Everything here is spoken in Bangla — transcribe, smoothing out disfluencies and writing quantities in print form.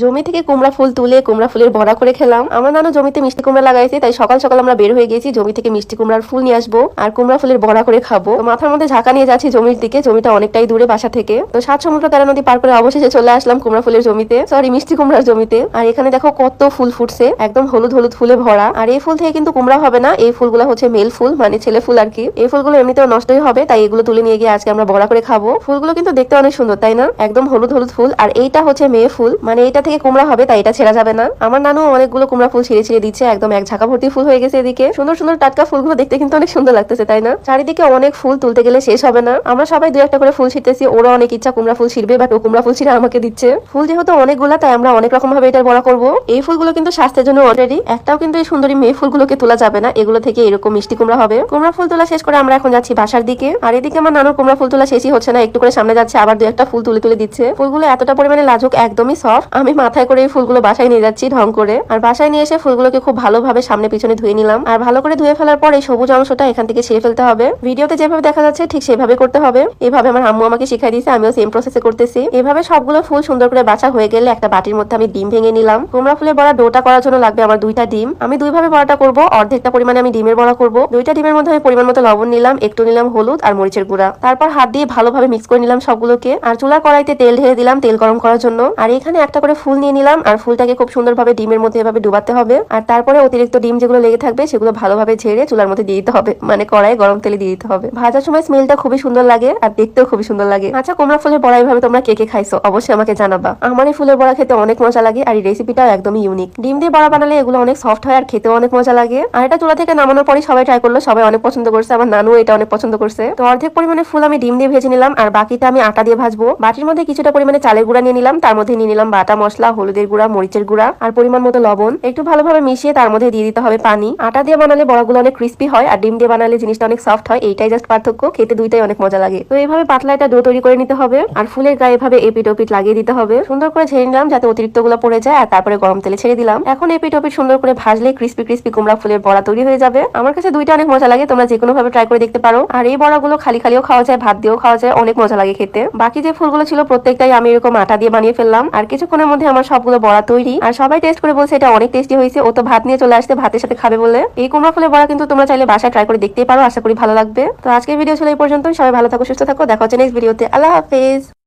জমি থেকে কুমড়া ফুল তুলে কুমড়া ফুলের বড়া করে খেলাম। আমার নানু জমিতে মিষ্টি কুমড়া লাগাইছে, তাই সকাল সকাল আমরা বের হয়ে গেছি জমি থেকে মিষ্টি কুমড়ার ফুল নিয়ে আসবো আর কুমড়া ফুলের বড়া করে খাবো। তো মাথার মধ্যে ঝাঁকা নিয়ে যাচ্ছি জমির দিকে, জমিটা অনেকটাই দূরে বাসা থেকে। তো 7 সমুদ্র 13 নদী পার করে অবশেষে চলে আসলাম কুমড়া ফুলের জমিতে, সরি মিষ্টি কুমড়ার জমিতে। আর এখানে দেখো কত ফুল ফুটছে, একদম হলুদ হলুদ ফুলে ভরা। আর এই ফুল থেকে কিন্তু কুমড়া হবে না, এই ফুলগুলো হচ্ছে মেল ফুল, মানে ছেলে ফুল আর কি। এই ফুলগুলো এমনিতেও নষ্টই হবে, তাই এগুলো তুলে নিয়ে গিয়ে আজকে আমরা বড়া করে খাবো। ফুলগুলো কিন্তু দেখতে অনেক সুন্দর, তাই না? একদম হলুদ হলুদ ফুল। আর এইটা হচ্ছে মেয়ে ফুল, মানে এইটা থেকে কুমড়া হবে, তাই এটা ছেড়া যাবে না। আমার নানু অনেকগুলো কুমড়া ফুল ছিঁড়ে ছিঁড়ে দিচ্ছে, একদম এক ঝাঁকা ভর্তি ফুল হয়ে গেছে এদিকে। সুন্দর সুন্দর টাটকা ফুলগুলো দেখতে কিন্তু অনেক সুন্দর লাগতেছে, তাই না? চারিদিকে অনেক ফুল, তুলতে গেলে শেষ হবে না। আমরা সবাই 2-1টা করে ফুল ছিঁড়তেছি, ওরা অনেক ইচ্ছা কুমড়া ফুল ছিঁড়বে, বাট ও কুমড়া ফুল ছিঁড়ে আমাকে দিচ্ছে। ফুল যেহেতু অনেকগুলা, তাই আমরা অনেক রকম ভাবে এটার বড়া করবো। এই ফুলগুলো কিন্তু স্বাস্থ্যের জন্য অলরেডি। একটাও কিন্তু এই সুন্দরী মেয়ে ফুলগুলোকে তোলা যাবে না, এগুলো থেকে এরকম মিষ্টি কুমড়া হবে। কুমড়া ফুল তোলা শেষ করে আমরা এখন যাচ্ছি বাসার দিকে। আর এদিকে আমার নানুর কুমড়া ফুল তোলা শেষই হচ্ছে না, একটু করে সামনে যাচ্ছে, আবার 2-1টা ফুল তুলে তুলে দিচ্ছে। ফুলগুলো এতটা পরিমাণে লাজুক, একদমই সফট। আমি মাথায় করে এই ফুলগুলো বাসায় নিয়ে যাচ্ছি ঢং করে। আর বাসায় নিয়ে এসে ফুলগুলোকে খুব ভালোভাবে সামনে পিছনে ধুয়ে নিলাম। আর ভালো করে ধুয়ে ফেলার পর এই সবুজ অংশটা এখান থেকে ছিঁড়ে ফেলতে হবে। ভিডিওতে যেভাবে দেখা যাচ্ছে ঠিক সেভাবে করতে হবে। এভাবে আমার আম্মু আমাকে শিখাই দিয়েছে, আমিও সেম প্রসেসে করতেছি। এভাবে সবগুলো ফুল সুন্দর করে বাছা হয়ে গেলে একটা বাটির মধ্যে আমি ডিম ভেঙে নিলাম। কুমড়া ফুলের বড়া ডোটা করার জন্য লাগবে আমার 2টা ডিম। আমি 2 ভাবে বড়াটা করব, অর্ধেকটা পরিমাণে আমি ডিমের বড়া করব। 2টা ডিমের মধ্যে আমি পরিমাণ মতো লবণ নিলাম, একটু নিলাম হলুদ আর মরিচের গুঁড়া। তারপর হাত দিয়ে ভালোভাবে মিক্স করে নিলাম সবগুলোকে। আর চুলার কড়াইতে তেল ঢেলে দিলাম তেল গরম করার জন্য। আর এখানে একটা করে ফুল নিয়ে নিলাম, আর ফুলটাকে খুব সুন্দরভাবে ডিমের মধ্যে এভাবে ডুবাতে হবে। আর তারপরে অতিরিক্ত ডিম যেগুলো লেগে থাকবে সেগুলো ভালোভাবে ঝেড়ে চুলার মধ্যে দিয়ে দিতে হবে, মানে কড়াই গরম তেলে দিয়ে দিতে হবে। ভাজার সময় স্মেলটা খুবই সুন্দর লাগে আর দেখতেও খুবই সুন্দর লাগে। আচ্ছা, কুমড়া ফুলের বড়া এইভাবে তোমরা কে কে খাইছো অবশ্যই আমাকে জানাবা। আমার এই ফুলের বড়া খেতে অনেক মজা লাগে, আর এই রেসিপিটাও একদমই ইউনিক। ডিম দিয়ে বড়া বানালে এগুলো অনেক সফট হয় আর খেতেও অনেক মজা লাগে। আর এটা চুলা থেকে নামানোর পরে সবাই ট্রাই করলো, সবাই অনেক পছন্দ করছে, আমার নানু এটা অনেক পছন্দ করছে। তো অর্ধেক পরিমাণে ফুল আমি ডিম দিয়ে ভেজে নিলাম, আর বাকিটা আমি আটা দিয়ে ভাজবো। বাটির মধ্যে কিছুটা পরিমাণে চালের গুঁড়া নিয়ে নিলাম, তার মধ্যে নিয়ে নিলাম বাটা মশলা, হলুদের গুঁড়া, মরিচের গুঁড়া আর পরিমাণ মতো লবণ। একটু ভালোভাবে মিশিয়ে তার মধ্যে দিয়ে দিতে হবে পানি। আটা দিয়ে বানালে বড়াগুলো অনেক ক্রিস্পি হয়, আর ডিম দিয়ে বানালে জিনিসটা অনেক সফট হয়, এইটাই জাস্ট পার্থক্য। খেতে দুইটাই অনেক মজা লাগে। তো এইভাবে পাতলা একটা ডো তৈরি করে নিতে হবে, আর ফুলের গায়ে এভাবে এপিট ওপিট লাগিয়ে দিতে হবে। সুন্দর করে ছেড়ে নিলাম যাতে অতিরিক্ত গুলো পড়ে যায়, আর তারপরে গরম তেলে ছেড়ে দিলাম। এখন এপিট ওপিট সুন্দর করে ভাজলে ক্রিস্পি ক্রিস্পি কুমড়া ফুলের বড়া তৈরি হয়ে যাবে। আমার কাছে দুইটা অনেক মজা লাগে, তোমরা যে কোনো ভাবে ট্রাই করে দেখতে পারো। আর এই বড়াগুলো খালি খালিও খাওয়া যায়, ভাত দিয়েও খাওয়া যায়, অনেক মজা লাগে খেতে। বাকি যে ফুলগুলো ছিল প্রত্যেকটাই আমি এরকম আটা দিয়ে বানিয়ে ফেললাম, আর কিছুক্ষণের মধ্যে আমার সবগুলো বড়া তৈরি। আর সবাই টেস্ট করে বলছে এটা অনেক টেস্টি হয়েছে। ও তো ভাত নিয়ে চলে আসছে ভাতের সাথে খাবে বলে। এই কুমড়া ফুলের বড়া কিন্তু তোমরা চাইলে বাসায় ট্রাই করে দেখতেই পারো, আশা করি ভালো লাগবে। তো আজকের ভিডিও ছিল এই পর্যন্ত, সবাই ভালো থাকো, সুস্থ থাকো, দেখা হচ্ছে নেক্সট ভিডিওতে। আল্লাহ হাফেজ।